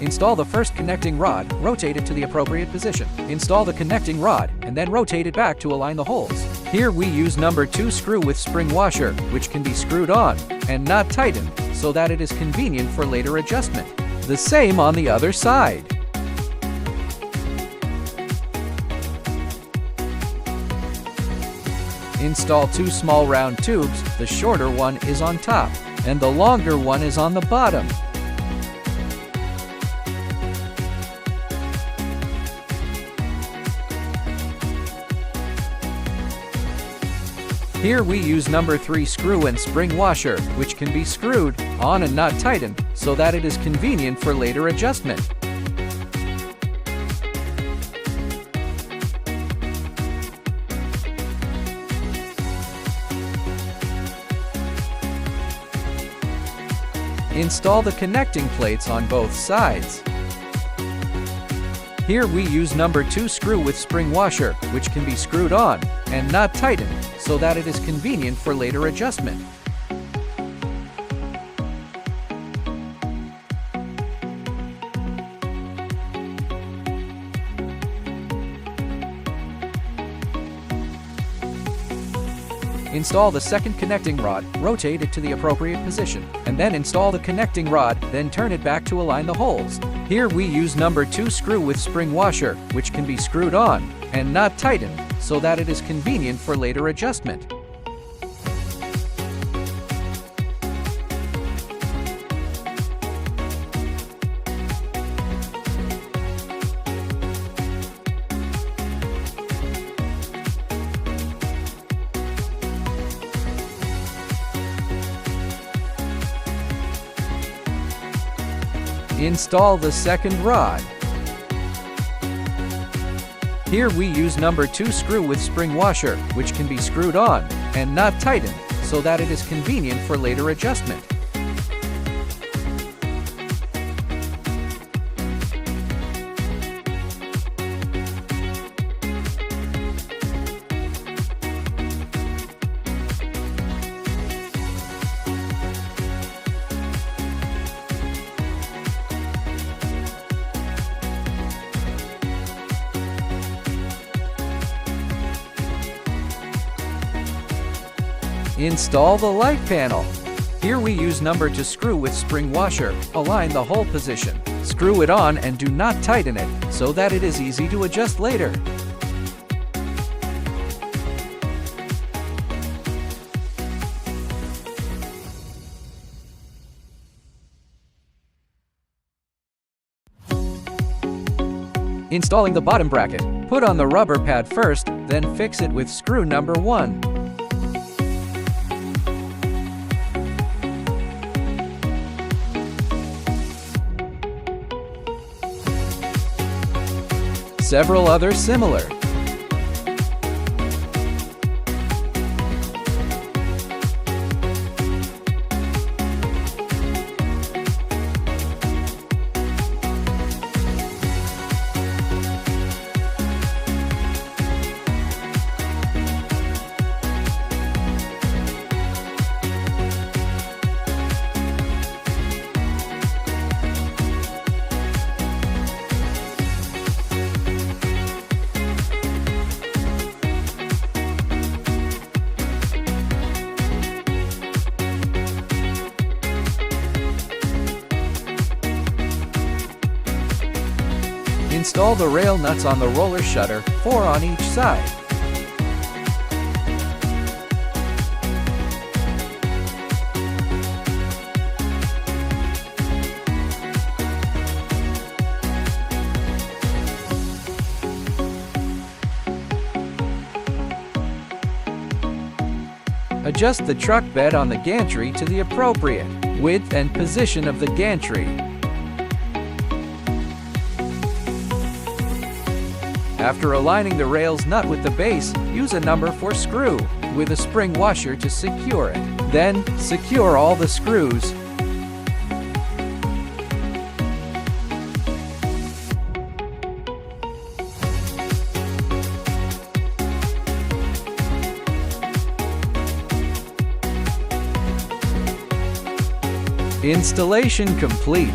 Install the first connecting rod, rotate it to the appropriate position. Install the connecting rod, and then rotate it back to align the holes. Here we use number 2 screw with spring washer, which can be screwed on and not tightened, so that it is convenient for later adjustment. The same on the other side. Install 2 small round tubes. The shorter one is on top, and the longer one is on the bottom. Here we use number 3 screw and spring washer, which can be screwed on and not tightened, so that it is convenient for later adjustment. Install the connecting plates on both sides. Here we use number 2 screw with spring washer, which can be screwed on and not tightened, so that it is convenient for later adjustment. Install the second connecting rod, rotate it to the appropriate position, and then install the connecting rod, then turn it back to align the holes. Here we use number 2 screw with spring washer, which can be screwed on and not tightened, so that it is convenient for later adjustment. Install the second rod. Here we use number 2 screw with spring washer, which can be screwed on and not tightened, so that it is convenient for later adjustment. Install the light panel. Here we use number 2 screw with spring washer. Align the hole position. Screw it on and do not tighten it, so that it is easy to adjust later. Installing the bottom bracket. Put on the rubber pad first, then fix it with screw number 1. Several others similar. Install the rail nuts on the roller shutter, 4 on each side. Adjust the truck bed on the gantry to the appropriate width and position of the gantry. After aligning the rail's nut with the base, use a number 4 screw with a spring washer to secure it. Then, secure all the screws. Installation complete.